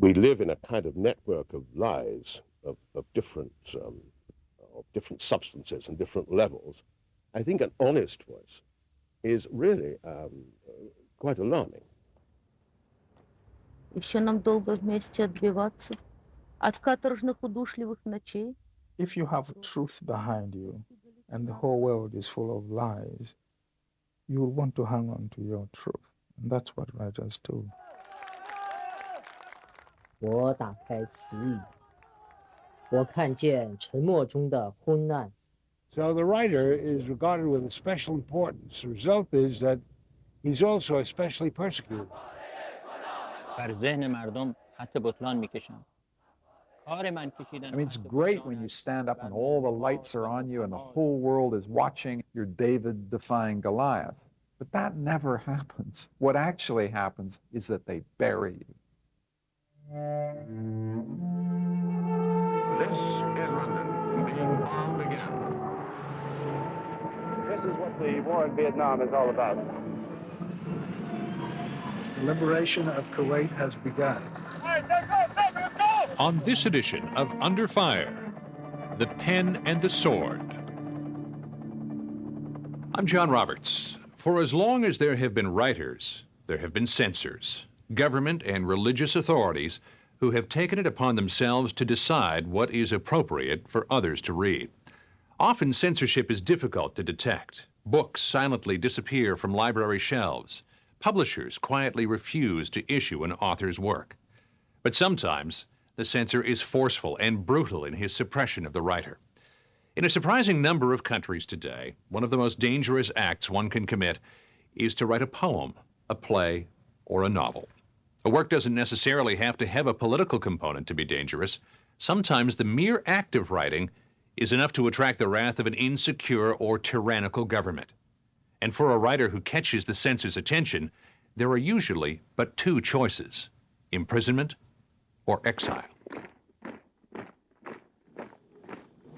we live in a kind of network of lies of different substances and different levels. I think an honest voice is really quite alarming. Еще нам долго вместе отбиваться от каторжных удушливых ночей. If you have truth behind you and the whole world is full of lies, you will want to hang on to your truth. And that's what writers do. 我打开词语，我看见沉默中的昏暗。 So the writer is regarded with a special importance. The result is that he's also especially persecuted. I mean, it's great when you stand up and all the lights are on you and the whole world is watching. You're David defying Goliath. But that never happens. What actually happens is that they bury you. This is London, being bombed again. This is what the war in Vietnam is all about. The liberation of Kuwait has begun. On this edition of Under Fire, the pen and the sword. I'm John Roberts. For as long as there have been writers, there have been censors, government and religious authorities who have taken it upon themselves to decide what is appropriate for others to read. Often censorship is difficult to detect. Books silently disappear from library shelves. Publishers quietly refuse to issue an author's work. But sometimes the censor is forceful and brutal in his suppression of the writer. In a surprising number of countries today, one of the most dangerous acts one can commit is to write a poem, a play, or a novel. A work doesn't necessarily have to have a political component to be dangerous. Sometimes the mere act of writing is enough to attract the wrath of an insecure or tyrannical government. And for a writer who catches the censor's attention, there are usually but two choices: imprisonment or exile.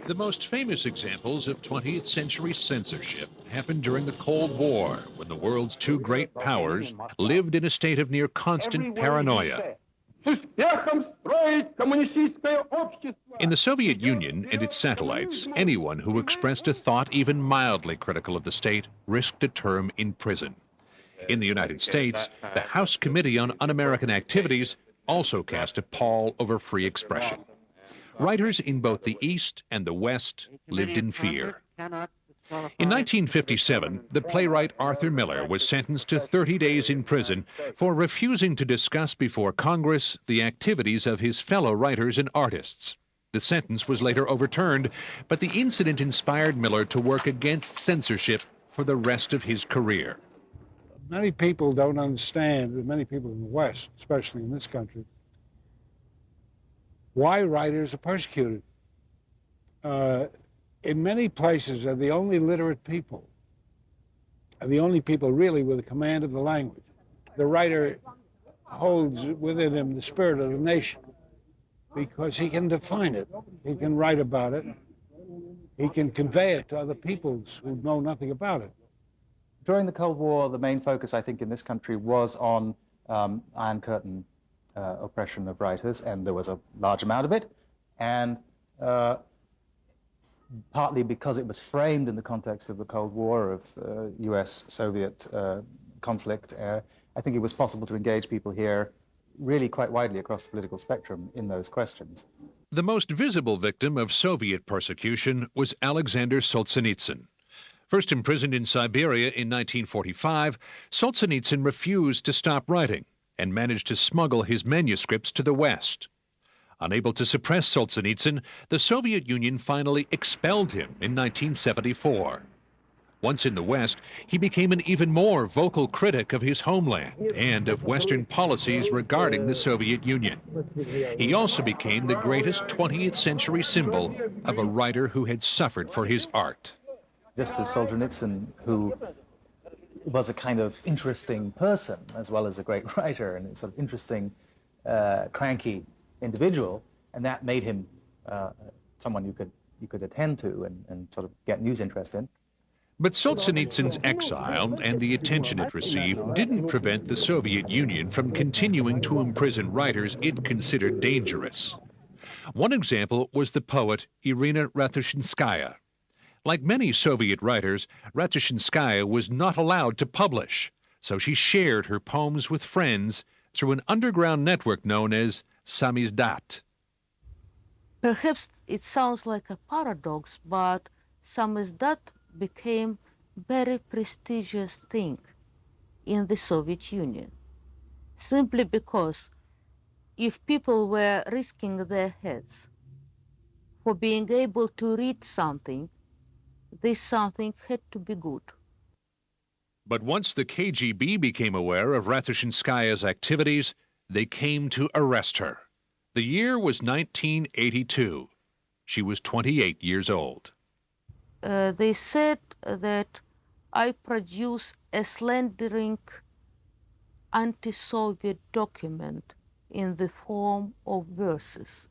The most famous examples of 20th century censorship happened during the Cold War, when the world's two great powers lived in a state of near constant paranoia. In the Soviet Union and its satellites, anyone who expressed a thought even mildly critical of the state risked a term in prison. In the United States, the House Committee on Un-American Activities also cast a pall over free expression. Writers in both the East and the West lived in fear. In 1957, the playwright Arthur Miller was sentenced to 30 days in prison for refusing to discuss before Congress the activities of his fellow writers and artists. The sentence was later overturned, but the incident inspired Miller to work against censorship for the rest of his career. Many people don't understand, many people in the West, especially in this country, why writers are persecuted. In many places, they're the only literate people, and the only people really with a command of the language. The writer holds within him the spirit of the nation because he can define it, he can write about it, he can convey it to other peoples who know nothing about it. During the Cold War, the main focus, I think, in this country was on Iron Curtain oppression of writers, and there was a large amount of it, and partly because it was framed in the context of the Cold War, of US-Soviet conflict, I think it was possible to engage people here really quite widely across the political spectrum in those questions. The most visible victim of Soviet persecution was Alexander Solzhenitsyn. First imprisoned in Siberia in 1945, Solzhenitsyn refused to stop writing and managed to smuggle his manuscripts to the West. Unable to suppress Solzhenitsyn, the Soviet Union finally expelled him in 1974. Once in the West, he became an even more vocal critic of his homeland and of Western policies regarding the Soviet Union. He also became the greatest 20th century symbol of a writer who had suffered for his art. Just as Solzhenitsyn, who was a kind of interesting person as well as a great writer and a sort of interesting, cranky individual, and that made him someone you could attend to and sort of get news interest in. But Solzhenitsyn's exile and the attention it received didn't prevent the Soviet Union from continuing to imprison writers it considered dangerous. One example was the poet Irina Ratushinskaya. Like many Soviet writers, Ratushinskaya was not allowed to publish, so she shared her poems with friends through an underground network known as Samizdat. Perhaps it sounds like a paradox, but Samizdat became very prestigious thing in the Soviet Union, simply because if people were risking their heads for being able to read something, this something had to be good. But once the KGB became aware of Ratushinskaya's activities, they came to arrest her. The year was 1982. She was 28 years old. They said that I produce a slandering anti-Soviet document in the form of verses.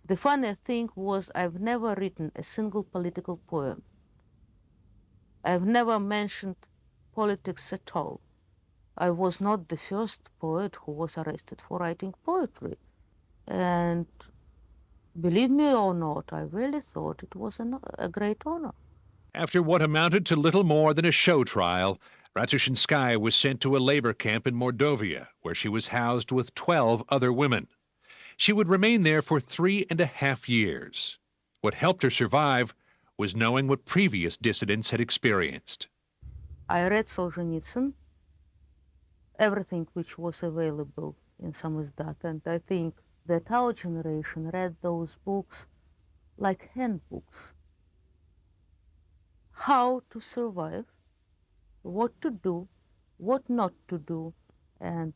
The funny thing was I've never written a single political poem. I've never mentioned politics at all. I was not the first poet who was arrested for writing poetry. And believe me or not, I really thought it was a great honor. After what amounted to little more than a show trial, Ratushinskaya was sent to a labor camp in Mordovia, where she was housed with 12 other women. She would remain there for 3.5 years. What helped her survive was knowing what previous dissidents had experienced. I read Solzhenitsyn, everything which was available in Samizdat, and I think that our generation read those books like handbooks. How to survive, what to do, what not to do, and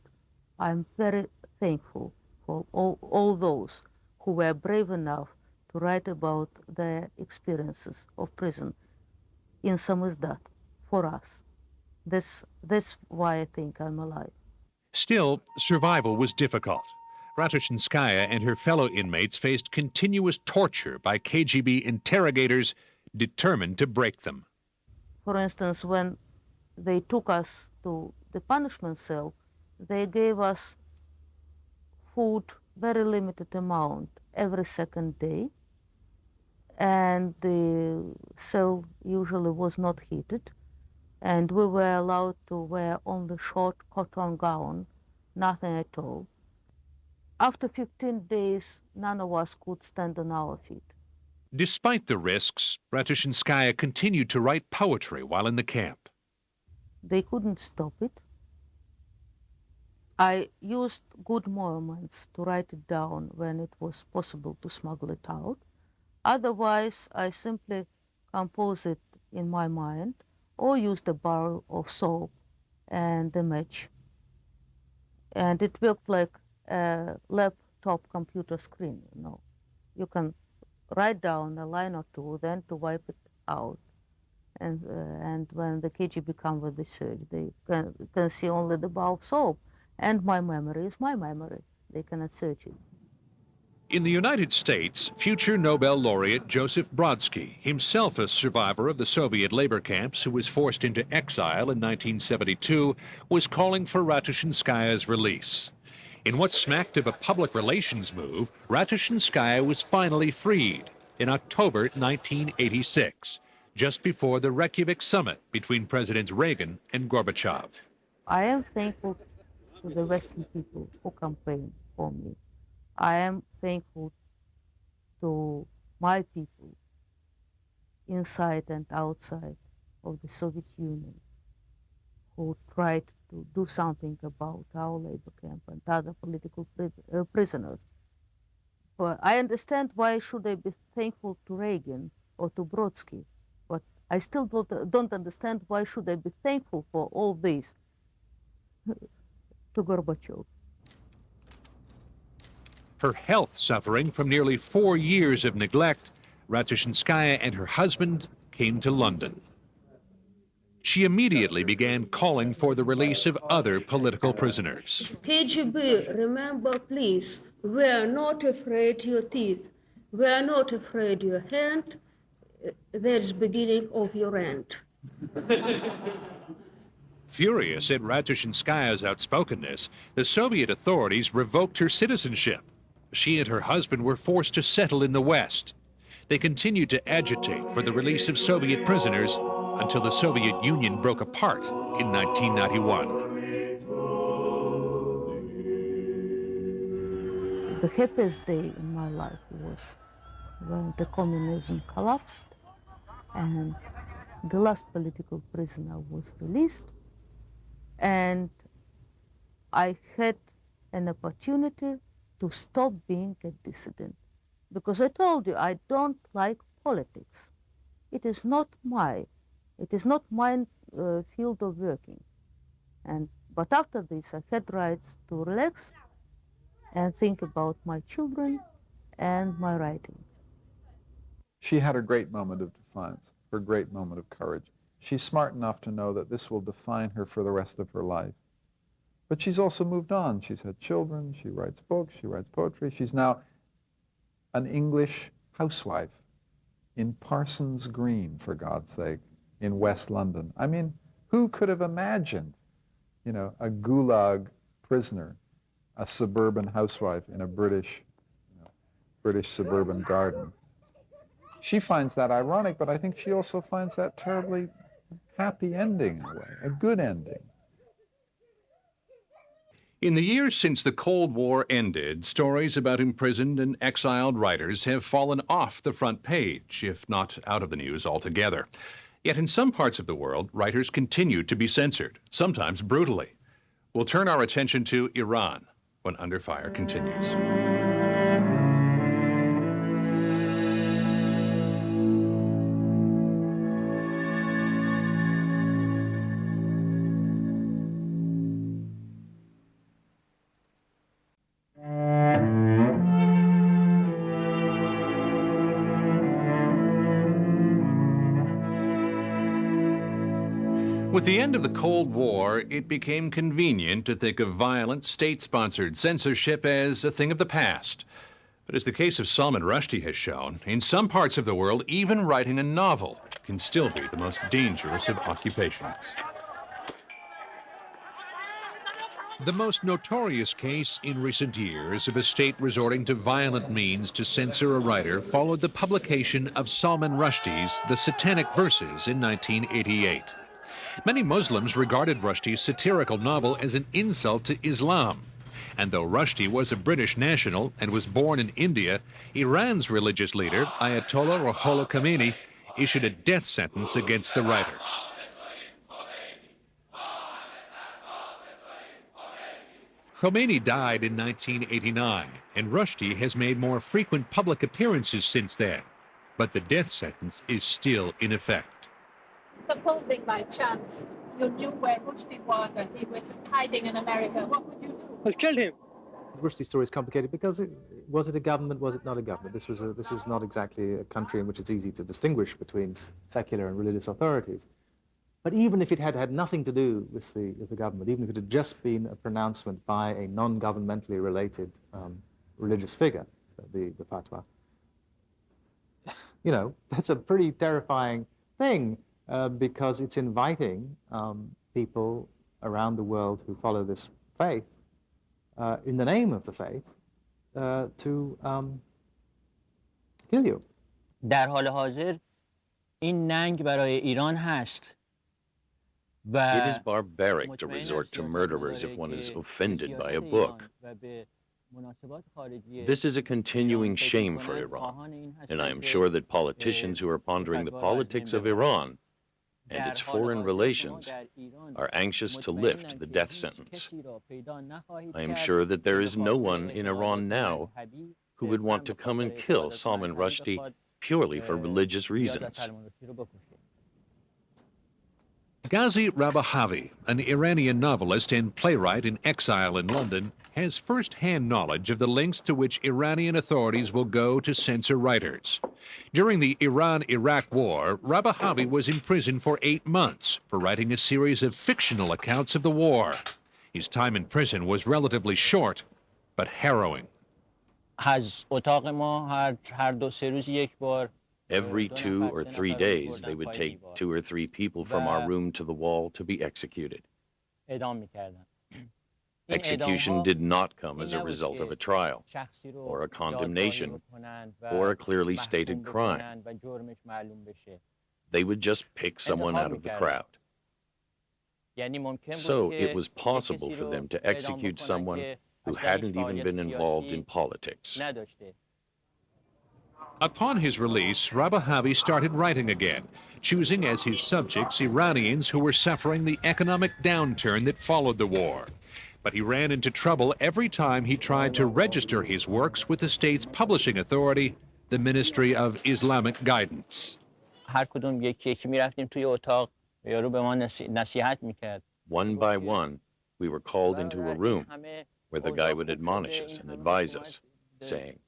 I'm very thankful for all those who were brave enough to write about their experiences of prison in Samizdat for us. That's why I think I'm alive. Still, survival was difficult. Ratushinskaya and her fellow inmates faced continuous torture by KGB interrogators determined to break them. For instance, when they took us to the punishment cell, they gave us food, very limited amount, every second day. And the cell usually was not heated. And we were allowed to wear only short cotton gown, nothing at all. After 15 days, none of us could stand on our feet. Despite the risks, Ratushinskaya continued to write poetry while in the camp. They couldn't stop it. I used good moments to write it down when it was possible to smuggle it out. Otherwise, I simply composed it in my mind or used a bar of soap and a match. And it worked like a laptop computer screen, you know. You can write down a line or two, then to wipe it out. And when the KGB come with the search, they can see only the bar of soap. And my memory is my memory. They cannot search it. In the United States, future Nobel laureate Joseph Brodsky, himself a survivor of the Soviet labor camps who was forced into exile in 1972, was calling for Ratushinskaya's release. In what smacked of a public relations move, Ratushinskaya was finally freed in October 1986, just before the Reykjavik summit between Presidents Reagan and Gorbachev. I am thankful to the Western people who campaigned for me. I am thankful to my people inside and outside of the Soviet Union who tried to do something about our labor camp and other political prisoners. But I understand why should I be thankful to Reagan or to Brodsky, but I still don't understand why should I be thankful for all this to Gorbachev. Her health suffering from nearly 4 years of neglect, Ratushinskaya and her husband came to London. She immediately began calling for the release of other political prisoners. KGB, remember, please, we are not afraid your teeth. We are not afraid your hand. There's beginning of your end. Furious at Ratushinskaya's outspokenness, the Soviet authorities revoked her citizenship. She and her husband were forced to settle in the West. They continued to agitate for the release of Soviet prisoners until the Soviet Union broke apart in 1991. The happiest day in my life was when the communism collapsed and the last political prisoner was released, and I had an opportunity to stop being a dissident. Because I told you, I don't like politics. It is not my field of working. But after this, I had rights to relax and think about my children and my writing. She had her great moment of defiance, her great moment of courage. She's smart enough to know that this will define her for the rest of her life. But she's also moved on. She's had children, she writes books, she writes poetry. She's now an English housewife in Parsons Green, for God's sake, in West London. I mean, who could have imagined, you know, a gulag prisoner, a suburban housewife in a British suburban garden? She finds that ironic, but I think she also finds that terribly happy ending in a way, a good ending. In the years since the Cold War ended, stories about imprisoned and exiled writers have fallen off the front page, if not out of the news altogether. Yet in some parts of the world, writers continue to be censored, sometimes brutally. We'll turn our attention to Iran when Under Fire continues. With the end of the Cold War, it became convenient to think of violent, state-sponsored censorship as a thing of the past. But as the case of Salman Rushdie has shown, in some parts of the world, even writing a novel can still be the most dangerous of occupations. The most notorious case in recent years of a state resorting to violent means to censor a writer followed the publication of Salman Rushdie's The Satanic Verses in 1988. Many Muslims regarded Rushdie's satirical novel as an insult to Islam. And though Rushdie was a British national and was born in India, Iran's religious leader, Ayatollah Ruhollah Khomeini, issued a death sentence against the writer. Khomeini died in 1989, and Rushdie has made more frequent public appearances since then. But the death sentence is still in effect. Supposing by chance you knew where Rushdie was and he was hiding in America, what would you do? I'd kill him. Rushdia's story is complicated because was it a government, was it not a government? This is not exactly a country in which it's easy to distinguish between secular and religious authorities. But even if it had had nothing to do with the government, even if it had just been a pronouncement by a non-governmentally related religious figure, the fatwa, you know, that's a pretty terrifying thing. Because it's inviting people around the world who follow this faith, in the name of the faith, to kill you. در حال حاضر این ننگ برای ایران هست. It is barbaric to resort to murderers if one is offended by a book. This is a continuing shame for Iran, and I am sure that politicians who are pondering the politics of Iran and its foreign relations are anxious to lift the death sentence. I am sure that there is no one in Iran now who would want to come and kill Salman Rushdie purely for religious reasons. Ghazi Rabahavi, an Iranian novelist and playwright in exile in London, has first-hand knowledge of the lengths to which Iranian authorities will go to censor writers. During the Iran-Iraq War, Rabahavi was imprisoned for 8 months for writing a series of fictional accounts of the war. His time in prison was relatively short, but harrowing. از اتاق ما هر 2-3 روز یک بار Every 2 or 3 days, they would take 2 or 3 people from our room to the wall to be executed. Execution did not come as a result of a trial, or a condemnation, or a clearly stated crime. They would just pick someone out of the crowd. So it was possible for them to execute someone who hadn't even been involved in politics. Upon his release, Rabahavi started writing again, choosing as his subjects Iranians who were suffering the economic downturn that followed the war. But he ran into trouble every time he tried to register his works with the state's publishing authority, the Ministry of Islamic Guidance. One by one, we were called into a room where the guy would admonish us and advise us, saying,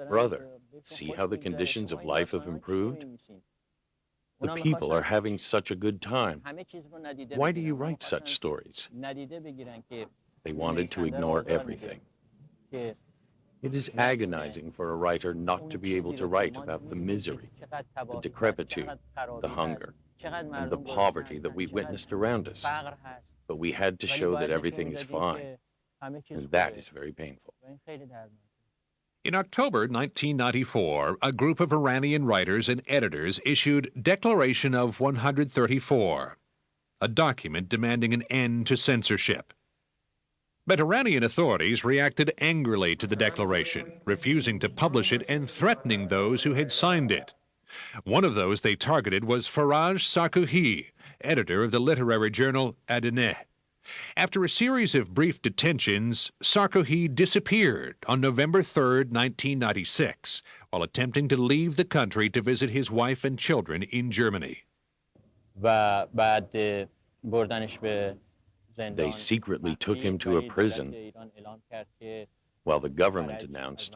"Brother, see how the conditions of life have improved? The people are having such a good time. Why do you write such stories?" They wanted to ignore everything. It is agonizing for a writer not to be able to write about the misery, the decrepitude, the hunger, and the poverty that we witnessed around us. But we had to show that everything is fine, and that is very painful. In October 1994, a group of Iranian writers and editors issued Declaration of 134, a document demanding an end to censorship. But Iranian authorities reacted angrily to the declaration, refusing to publish it and threatening those who had signed it. One of those they targeted was Faraj Sarkouhi, editor of the literary journal Adineh. After a series of brief detentions, Sarkouhi disappeared on November 3, 1996, while attempting to leave the country to visit his wife and children in Germany. They secretly took him to a prison while the government announced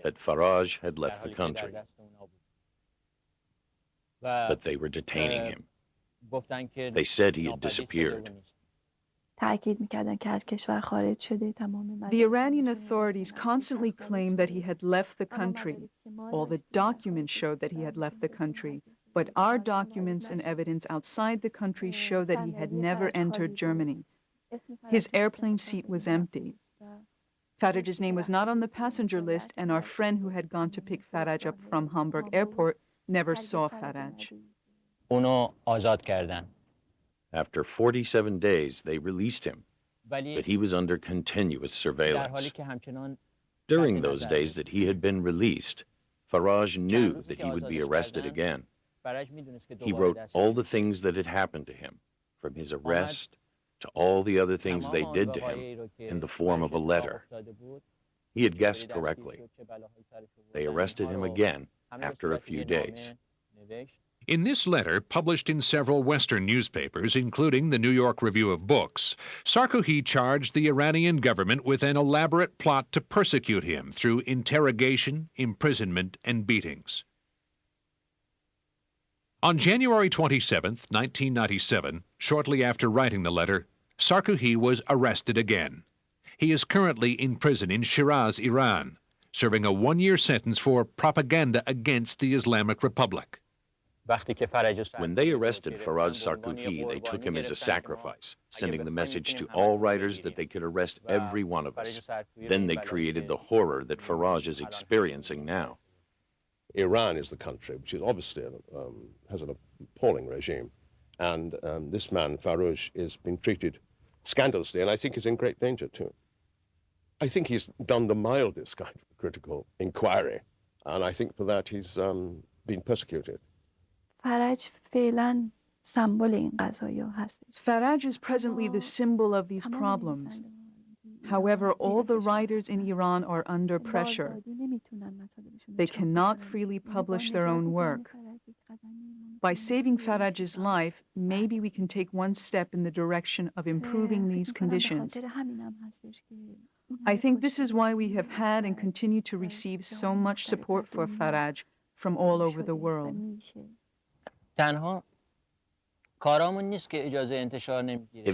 that Faraj had left the country. But they were detaining him. They said he had disappeared. The Iranian authorities constantly claimed that he had left the country. All the documents showed that he had left the country, but our documents and evidence outside the country show that he had never entered Germany. His airplane seat was empty. Faraj's name was not on the passenger list, and our friend who had gone to pick Faraj up from Hamburg airport never saw Faraj. After 47 days, they released him, but he was under continuous surveillance. During those days that he had been released, Faraj knew that he would be arrested again. He wrote all the things that had happened to him, from his arrest to all the other things they did to him, in the form of a letter. He had guessed correctly. They arrested him again after a few days. In this letter, published in several Western newspapers, including the New York Review of Books, Sarkouhi charged the Iranian government with an elaborate plot to persecute him through interrogation, imprisonment, and beatings. On January 27, 1997, shortly after writing the letter, Sarkouhi was arrested again. He is currently in prison in Shiraz, Iran, serving a one-year sentence for propaganda against the Islamic Republic. When they arrested Faraj Sarkouhi, they took him as a sacrifice, sending the message to all writers that they could arrest every one of us. Then they created the horror that Faraj is experiencing now. Iran is the country which is obviously has an appalling regime, and this man Faraj is being treated scandalously, and I think is in great danger too. I think he's done the mildest kind of critical inquiry, and I think for that he's been persecuted. Faraj is presently the symbol of these problems. However, all the writers in Iran are under pressure. They cannot freely publish their own work. By saving Faraj's life, maybe we can take one step in the direction of improving these conditions. I think this is why we have had and continue to receive so much support for Faraj from all over the world. If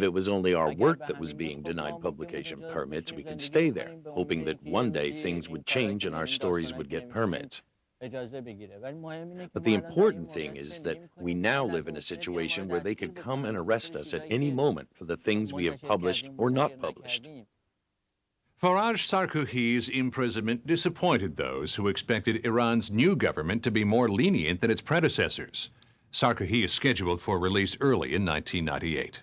it was only our work that was being denied publication permits, we could stay there, hoping that one day things would change and our stories would get permits. But the important thing is that we now live in a situation where they could come and arrest us at any moment for the things we have published or not published. Faraj Sarkoohi's imprisonment disappointed those who expected Iran's new government to be more lenient than its predecessors. Sarkoohi is scheduled for release early in 1998.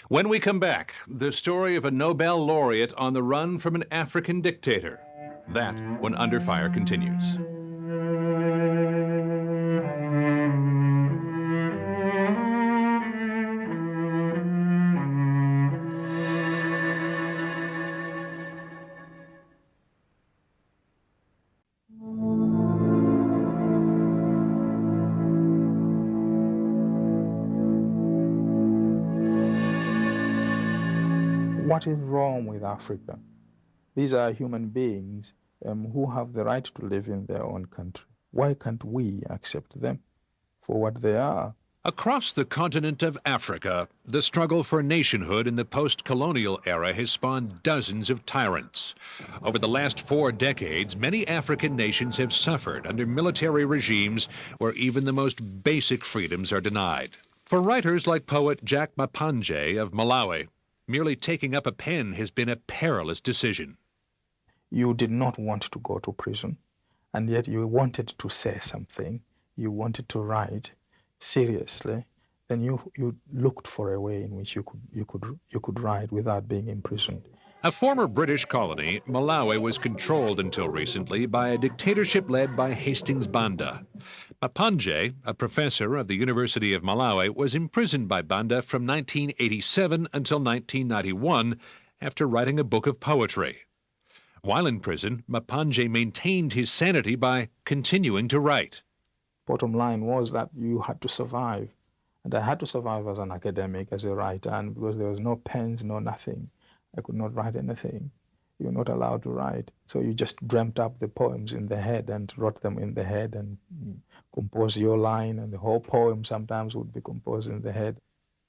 When we come back, the story of a Nobel laureate on the run from an African dictator. That when Under Fire continues. What is wrong with Africa? These are human beings who have the right to live in their own country. Why can't we accept them for what they are? Across the continent of Africa, the struggle for nationhood in the post-colonial era has spawned dozens of tyrants. Over the last 4 decades, many African nations have suffered under military regimes where even the most basic freedoms are denied. For writers like poet Jack Mapanje of Malawi, merely taking up a pen has been a perilous decision. You did not want to go to prison, and yet you wanted to say something, you wanted to write seriously, then you looked for a way in which you could write without being imprisoned. A former British colony, Malawi was controlled until recently by a dictatorship led by Hastings Banda. Mapanje, a professor of the University of Malawi, was imprisoned by Banda from 1987 until 1991 after writing a book of poetry. While in prison, Mapanje maintained his sanity by continuing to write. Bottom line was that you had to survive. And I had to survive as an academic, as a writer, and because there was no pens, no nothing, I could not write anything. You're not allowed to write. So you just dreamt up the poems in the head and wrote them in the head and composed your line, and the whole poem sometimes would be composed in the head.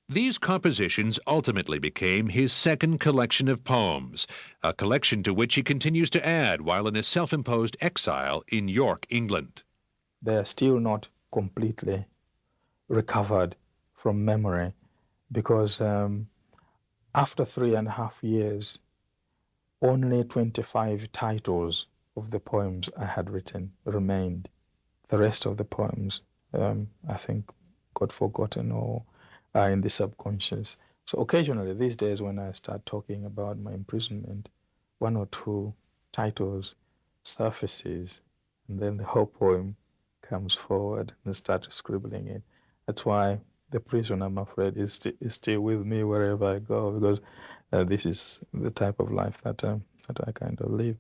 These compositions ultimately became his second collection of poems, a collection to which he continues to add while in a self-imposed exile in York, England. They are still not completely recovered from memory because after 3.5 years, only 25 titles of the poems I had written remained. The rest of the poems, I think, got forgotten or are in the subconscious. So occasionally these days when I start talking about my imprisonment, 1 or 2 titles surfaces, and then the whole poem comes forward and I start scribbling it. That's why the prison, I'm afraid, is still with me wherever I go, because this is the type of life that I kind of live.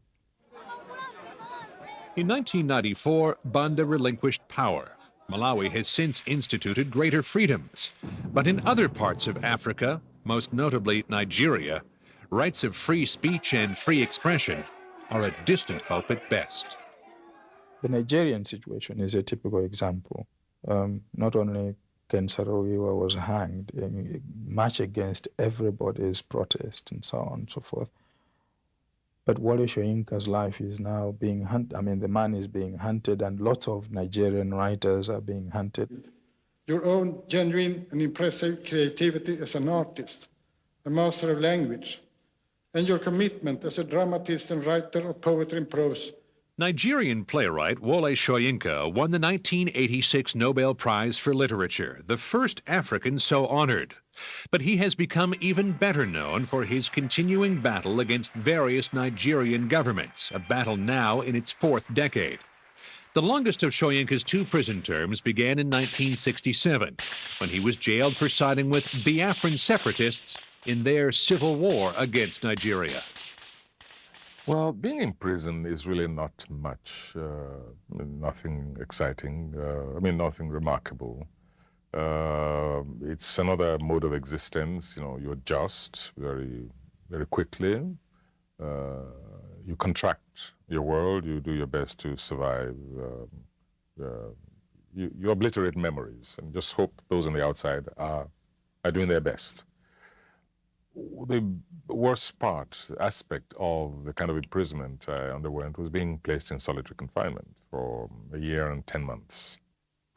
In 1994, Banda relinquished power. Malawi has since instituted greater freedoms. But in other parts of Africa, most notably Nigeria, rights of free speech and free expression are a distant hope at best. The Nigerian situation is a typical example. Not only Ken Saro-Wiwa was hanged, much against everybody's protest and so on and so forth. But Wole Soyinka's life is now being hunted. I mean, the man is being hunted, and lots of Nigerian writers are being hunted. Your own genuine and impressive creativity as an artist, a master of language, and your commitment as a dramatist and writer of poetry and prose. Nigerian playwright Wole Soyinka won the 1986 Nobel Prize for Literature, the first African so honored. But he has become even better known for his continuing battle against various Nigerian governments, a battle now in its 4th decade. The longest of Soyinka's 2 prison terms began in 1967, when he was jailed for siding with Biafran separatists in their civil war against Nigeria. Well, being in prison is really not much, nothing exciting, nothing remarkable. It's another mode of existence. You adjust very, very quickly. You contract your world. You do your best to survive. You obliterate memories and just hope those on the outside are doing their best. the worst aspect of the kind of imprisonment I underwent was being placed in solitary confinement for a year and 10 months.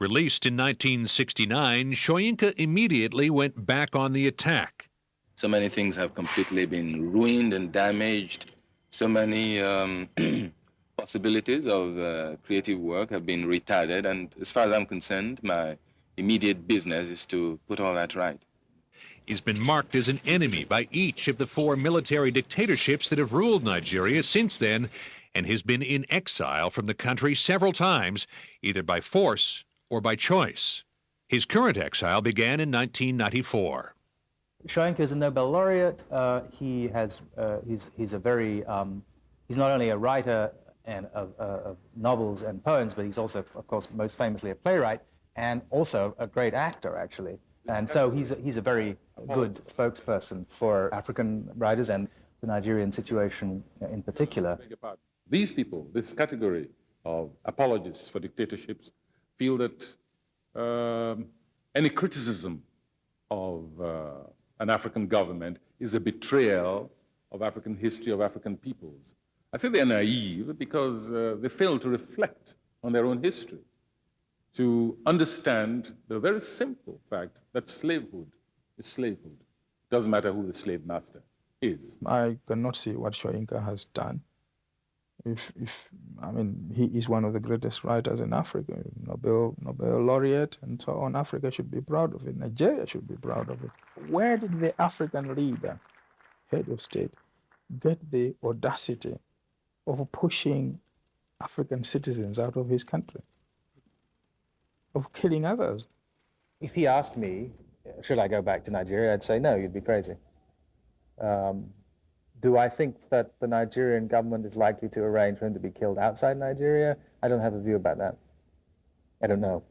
Released in 1969, Soyinka immediately went back on the attack. So many things have completely been ruined and damaged. So many possibilities of creative work have been retarded. And as far as I'm concerned, my immediate business is to put all that right. He's been marked as an enemy by each of the 4 military dictatorships that have ruled Nigeria since then, and has been in exile from the country several times, either by force or by choice. His current exile began in 1994. Soyinka is a Nobel laureate. He's not only a writer of novels and poems, but he's also, of course, most famously a playwright and also a great actor, actually. And so he's a very good spokesperson for African writers and the Nigerian situation in particular. These people, this category of apologists for dictatorships, feel that any criticism of an African government is a betrayal of African history, of African peoples. I say they're naive because they fail to reflect on their own history, to understand the very simple fact that slavehood is slavehood. Doesn't matter who the slave master is. I cannot see what Soyinka has done. I mean, he is one of the greatest writers in Africa, Nobel laureate, and so on. Africa should be proud of it. Nigeria should be proud of it. Where did the African leader, head of state, get the audacity of pushing African citizens out of his country, of killing others? If he asked me, should I go back to Nigeria, I'd say no, you'd be crazy. Do I think that the Nigerian government is likely to arrange for him to be killed outside Nigeria? I don't have a view about that. I don't know.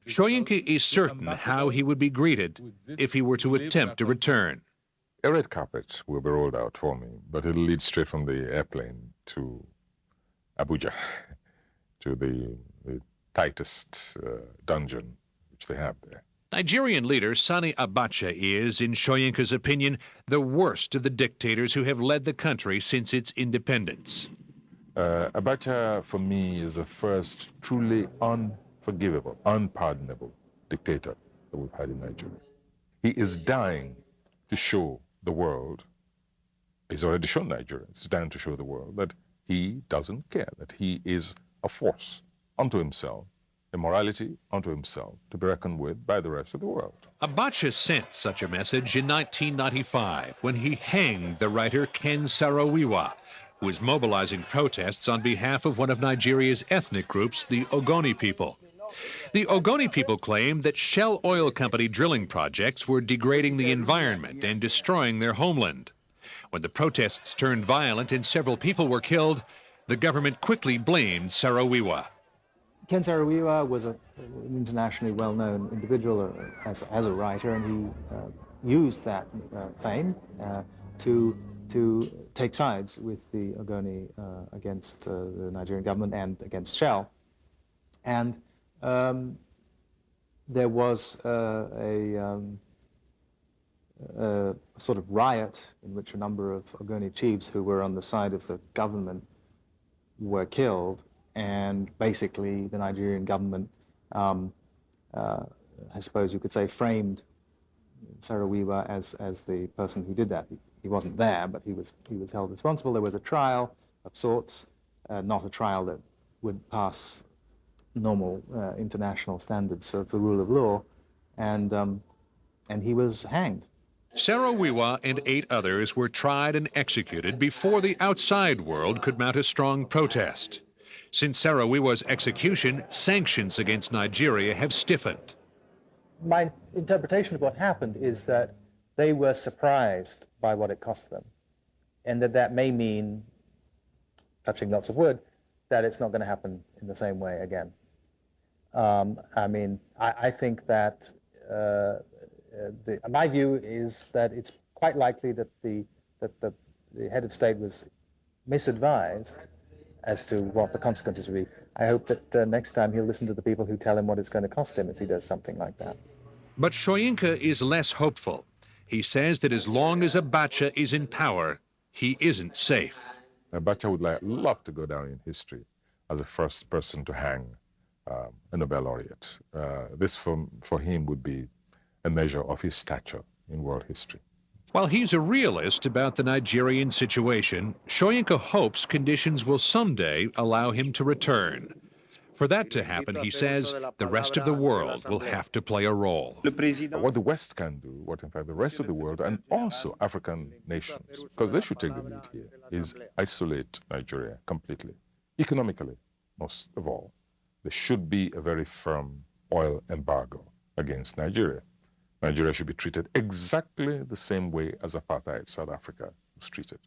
Soyinka is certain how he would be greeted if he were to attempt to return. A red carpet will be rolled out for me, but it'll lead straight from the airplane to Abuja, to the tightest dungeon which they have there. Nigerian leader Sani Abacha is, in Soyinka's opinion, the worst of the dictators who have led the country since its independence. Abacha, for me, is the first truly unforgivable, unpardonable dictator that we've had in Nigeria. He is dying to show the world, he's already shown Nigeria, he's dying to show the world that he doesn't care, that he is a force unto himself, a morality unto himself, to be reckoned with by the rest of the world. Abacha sent such a message in 1995 when he hanged the writer Ken Saro-Wiwa, who was mobilizing protests on behalf of one of Nigeria's ethnic groups, the Ogoni people. The Ogoni people claimed that Shell Oil Company drilling projects were degrading the environment and destroying their homeland. When the protests turned violent and several people were killed, the government quickly blamed Saro-Wiwa. Ken Saro-Wiwa was an internationally well-known individual as a writer, and he used that fame to take sides with the Ogoni against the Nigerian government and against Shell. And there was a sort of riot in which a number of Ogoni chiefs who were on the side of the government were killed. And basically, the Nigerian government, I suppose you could say, framed Saro-Wiwa as the person who did that. He wasn't there, but he was held responsible. There was a trial of sorts, not a trial that would pass normal international standards of the rule of law, and he was hanged. Saro-Wiwa and 8 others were tried and executed before the outside world could mount a strong protest. Since Saro-Wiwa's execution, sanctions against Nigeria have stiffened. My interpretation of what happened is that they were surprised by what it cost them, and that may mean, touching lots of wood, that it's not going to happen in the same way again. I mean, I think that my view is that it's quite likely that the head of state was misadvised as to what the consequences will be. I hope that next time he'll listen to the people who tell him what it's going to cost him if he does something like that. But Soyinka is less hopeful. He says that as long as Abacha is in power, he isn't safe. Abacha would love to go down in history as the first person to hang a Nobel laureate. This for him would be a measure of his stature in world history. While he's a realist about the Nigerian situation, Soyinka hopes conditions will someday allow him to return. For that to happen, he says, the rest of the world will have to play a role. What the West can do, what in fact the rest of the world and also African nations, because they should take the lead here, is isolate Nigeria completely, economically, most of all. There should be a very firm oil embargo against Nigeria. Nigeria should be treated exactly the same way as apartheid South Africa was treated.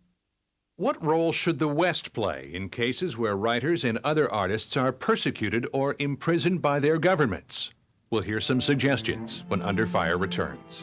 What role should the West play in cases where writers and other artists are persecuted or imprisoned by their governments? We'll hear some suggestions when Under Fire returns.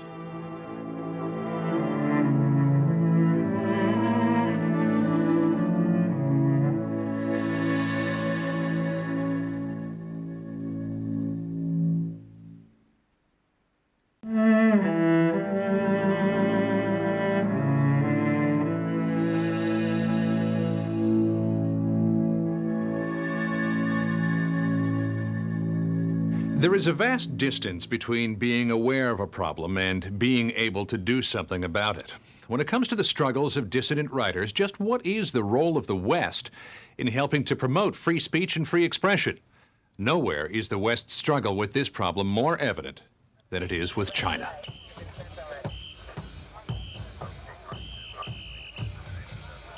There is a vast distance between being aware of a problem and being able to do something about it. When it comes to the struggles of dissident writers, just what is the role of the West in helping to promote free speech and free expression? Nowhere is the West's struggle with this problem more evident than it is with China.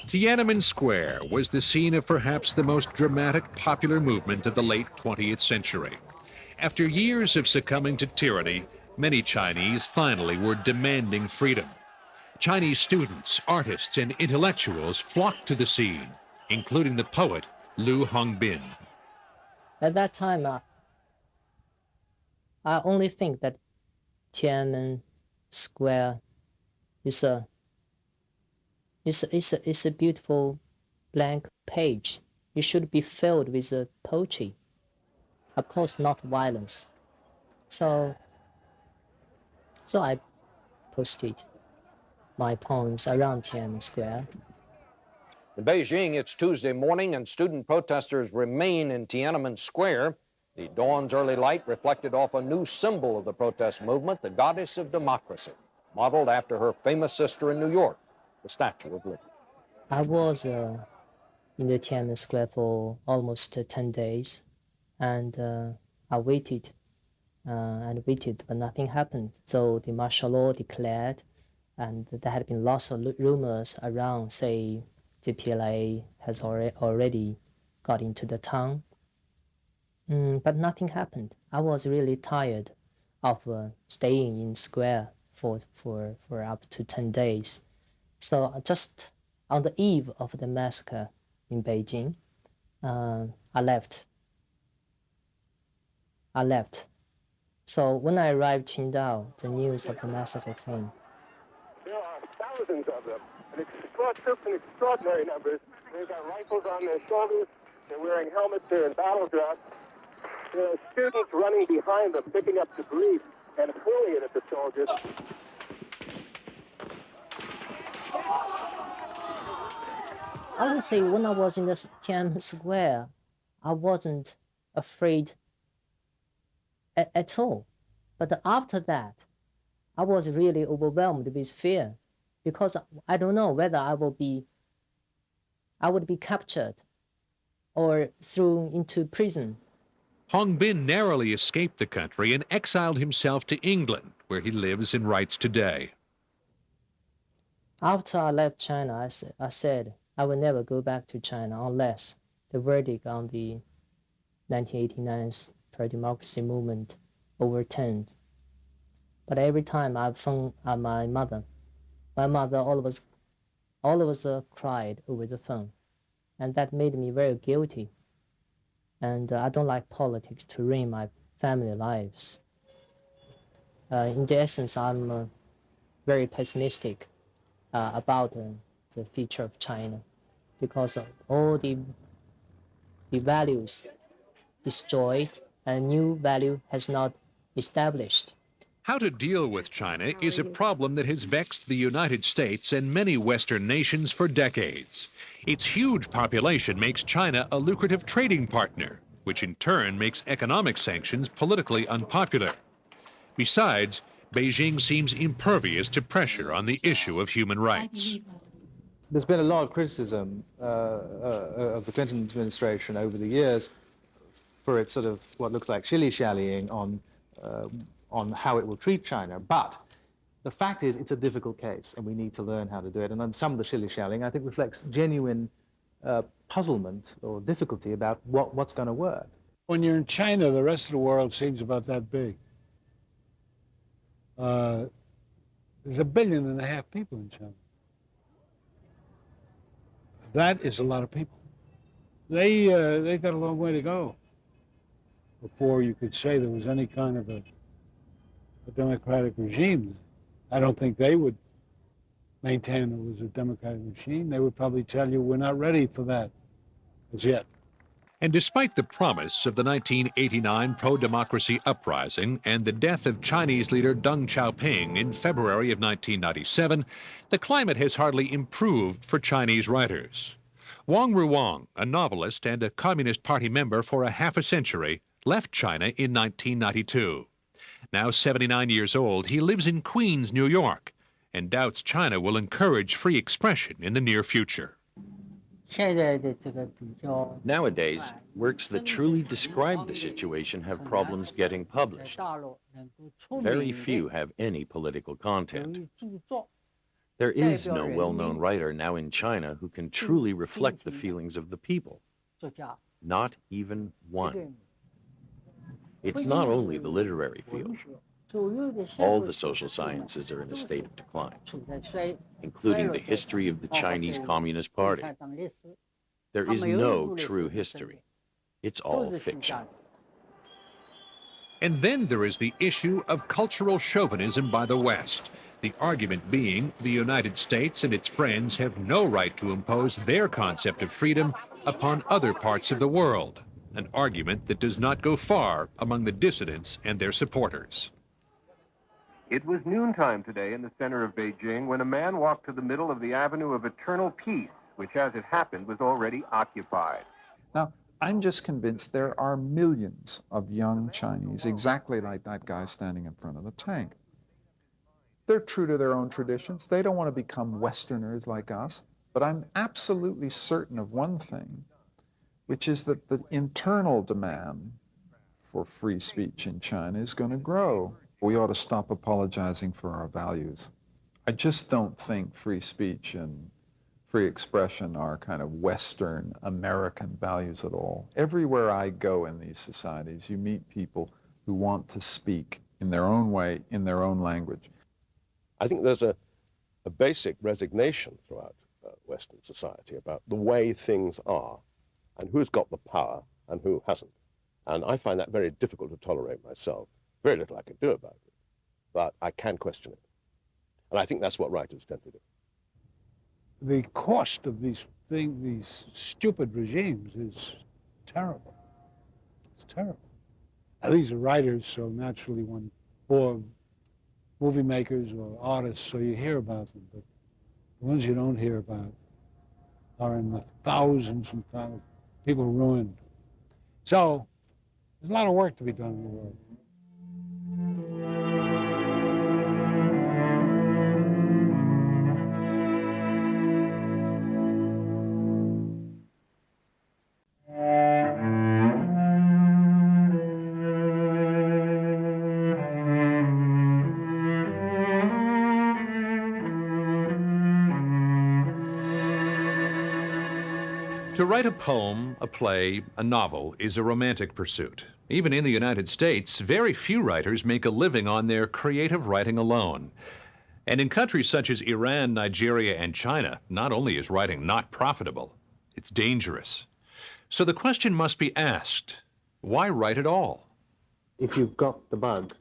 Tiananmen Square was the scene of perhaps the most dramatic popular movement of the late 20th century. After years of succumbing to tyranny, many Chinese finally were demanding freedom. Chinese students, artists, and intellectuals flocked to the scene, including the poet Liu Hongbin. At that time, I only think that Tiananmen Square is a beautiful blank page. It should be filled with poetry. Of course, not violence. So I posted my poems around Tiananmen Square. In Beijing, it's Tuesday morning, and student protesters remain in Tiananmen Square. The dawn's early light reflected off a new symbol of the protest movement, the Goddess of Democracy, modeled after her famous sister in New York, the Statue of Liberty. I was in the Tiananmen Square for almost 10 days. And I waited and waited, but nothing happened. So the martial law declared, and there had been lots of rumors around, say, the PLA has already got into the town. But nothing happened. I was really tired of staying in square for up to 10 days. So just on the eve of the massacre in Beijing, I left. So when I arrived in Qingdao, the news of the massacre came. There are thousands of them, and troops in extraordinary numbers. They've got rifles on their shoulders, they're wearing helmets, they're in battle dress. There are students running behind them, picking up debris and hurling it at the soldiers. I would say when I was in the Tiananmen Square, I wasn't afraid at all. But after that, I was really overwhelmed with fear because I don't know whether I would be captured or thrown into prison. Hongbin narrowly escaped the country and exiled himself to England, where he lives and writes today. After I left China, I said I will never go back to China unless the verdict on the 1989 pro-democracy movement overturned. But every time I phoned my mother always cried over the phone, and that made me very guilty. And I don't like politics to ruin my family lives. In the essence, I'm very pessimistic about the future of China because of all the values destroyed and new value has not established. How to deal with China is a problem that has vexed the United States and many Western nations for decades. Its huge population makes China a lucrative trading partner, which in turn makes economic sanctions politically unpopular. Besides, Beijing seems impervious to pressure on the issue of human rights. There's been a lot of criticism of the Clinton administration over the years for its sort of what looks like shilly-shallying on how it will treat China. But the fact is, it's a difficult case, and we need to learn how to do it. And then some of the shilly-shallying, I think, reflects genuine puzzlement or difficulty about what's going to work. When you're in China, the rest of the world seems about that big. There's 1.5 billion people in China. That is a lot of people. They've got a long way to go before you could say there was any kind of a democratic regime. I don't think they would maintain it was a democratic regime. They would probably tell you, we're not ready for that as yet. And despite the promise of the 1989 pro-democracy uprising and the death of Chinese leader Deng Xiaoping in February of 1997, the climate has hardly improved for Chinese writers. Wang Ruwang, a novelist and a Communist Party member for a half a century, left China in 1992. Now 79 years old, he lives in Queens, New York, and doubts China will encourage free expression in the near future. Nowadays, works that truly describe the situation have problems getting published. Very few have any political content. There is no well-known writer now in China who can truly reflect the feelings of the people. Not even one. It's not only the literary field. All the social sciences are in a state of decline, including the history of the Chinese Communist Party. There is no true history. It's all fiction. And then there is the issue of cultural chauvinism by the West, the argument being the United States and its friends have no right to impose their concept of freedom upon other parts of the world, an argument that does not go far among the dissidents and their supporters. It was noontime today in the center of Beijing when a man walked to the middle of the Avenue of Eternal Peace, which, as it happened, was already occupied. Now, I'm just convinced there are millions of young Chinese exactly like that guy standing in front of the tank. They're true to their own traditions. They don't want to become Westerners like us. But I'm absolutely certain of one thing, which is that the internal demand for free speech in China is going to grow. We ought to stop apologizing for our values. I just don't think free speech and free expression are kind of Western American values at all. Everywhere I go in these societies, you meet people who want to speak in their own way, in their own language. I think there's a basic resignation throughout Western society about the way things are and who's got the power and who hasn't. And I find that very difficult to tolerate myself. Very little I can do about it, but I can question it. And I think that's what writers tend to do. The cost of these stupid regimes is terrible. It's terrible. Now, these are writers, so naturally or movie makers or artists, so you hear about them, but the ones you don't hear about are in the thousands and thousands. People ruined. So there's a lot of work to be done in the world. To write a poem, a play, a novel is a romantic pursuit. Even in the United States, very few writers make a living on their creative writing alone. And in countries such as Iran, Nigeria, and China, not only is writing not profitable, it's dangerous. So the question must be asked, why write at all? If you've got the bug,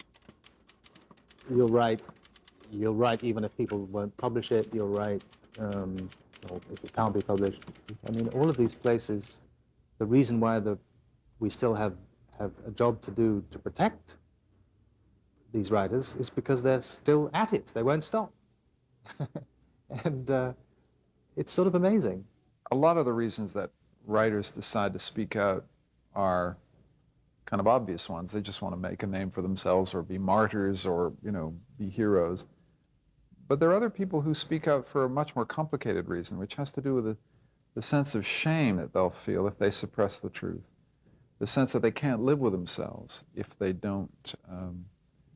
you'll write even if people won't publish it, you'll write or if it can't be published. I mean, all of these places, the reason why we still have a job to do to protect these writers, is because they're still at it. They won't stop. And it's sort of amazing. A lot of the reasons that writers decide to speak out are kind of obvious ones. They just want to make a name for themselves or be martyrs or, be heroes. But there are other people who speak out for a much more complicated reason, which has to do with the sense of shame that they'll feel if they suppress the truth, the sense that they can't live with themselves if they don't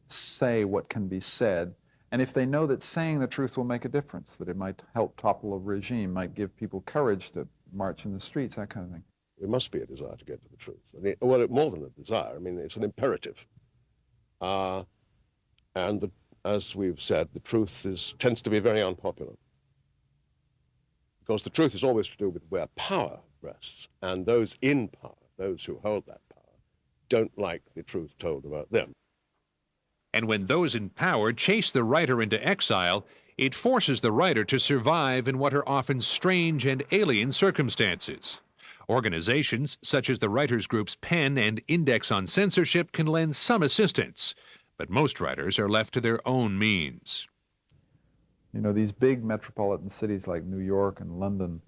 say what can be said, and if they know that saying the truth will make a difference, that it might help topple a regime, might give people courage to march in the streets, that kind of thing. There must be a desire to get to the truth. I mean, well, more than a desire. I mean, it's an imperative. As we've said, the truth tends to be very unpopular. Because the truth is always to do with where power rests. And those in power, those who hold that power, don't like the truth told about them. And when those in power chase the writer into exile, it forces the writer to survive in what are often strange and alien circumstances. Organizations such as the writers' group's Pen and Index on Censorship can lend some assistance, but most writers are left to their own means. These big metropolitan cities like New York and London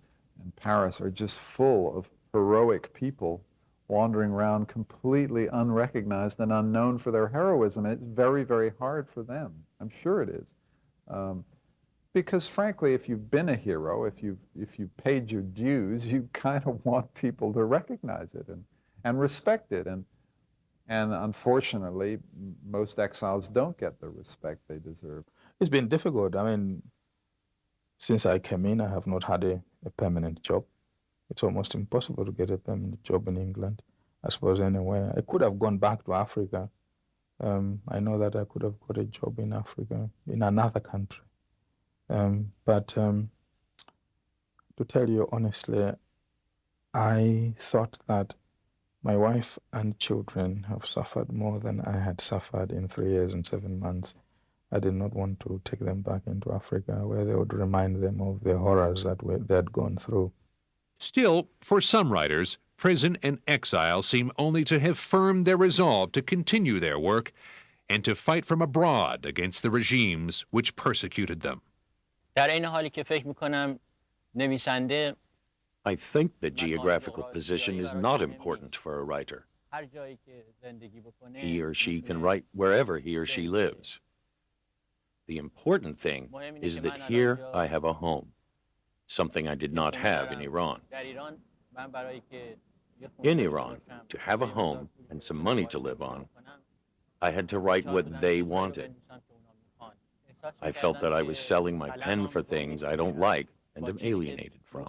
and Paris are just full of heroic people wandering around completely unrecognized and unknown for their heroism. And it's very, very hard for them. I'm sure it is. Because frankly, if you've been a hero, if you've paid your dues, you kind of want people to recognize it and respect it. And unfortunately, most exiles don't get the respect they deserve. It's been difficult. I mean, since I came in, I have not had a permanent job. It's almost impossible to get a permanent job in England, I suppose, anywhere. I could have gone back to Africa. I know that I could have got a job in Africa, in another country. But to tell you honestly, I thought that my wife and children have suffered more than I had suffered in 3 years and 7 months. I did not want to take them back into Africa where they would remind them of the horrors that they had gone through. Still, for some writers, prison and exile seem only to have firmed their resolve to continue their work and to fight from abroad against the regimes which persecuted them. I think that geographical position is not important for a writer. He or she can write wherever he or she lives. The important thing is that here I have a home, something I did not have in Iran. In Iran, to have a home and some money to live on, I had to write what they wanted. I felt that I was selling my pen for things I don't like and am alienated from.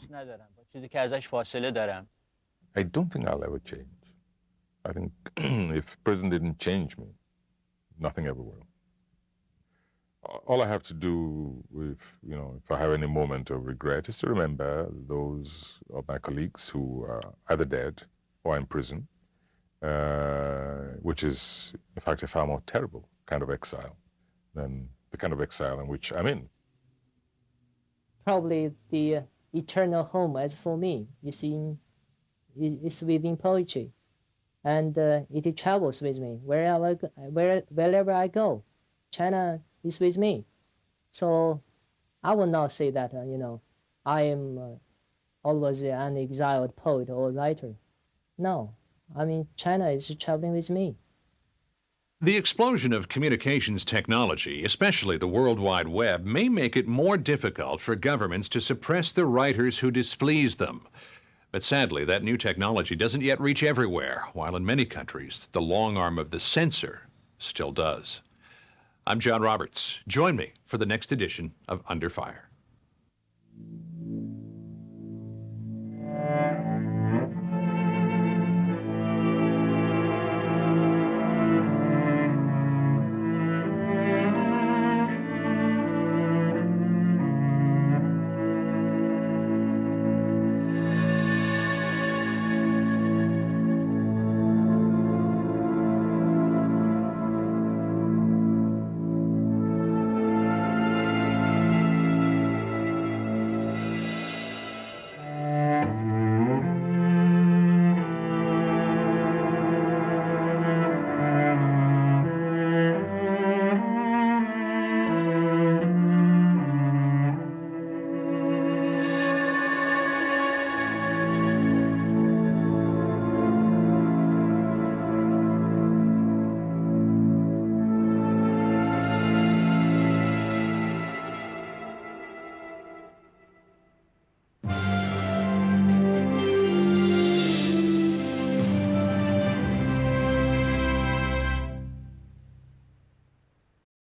I don't think I'll ever change. I think if prison didn't change me, nothing ever will. All I have to do if I have any moment of regret is to remember those of my colleagues who are either dead or in prison, which is, in fact, a far more terrible kind of exile than the kind of exile in which I'm in. Probably the eternal home, as for me, is within poetry. And it travels with me wherever I go. China is with me. So I will not say that, I am always an exiled poet or writer. No, I mean, China is traveling with me. The explosion of communications technology, especially the World Wide Web, may make it more difficult for governments to suppress the writers who displease them. But sadly, that new technology doesn't yet reach everywhere, while in many countries, the long arm of the censor still does. I'm John Roberts. Join me for the next edition of Under Fire.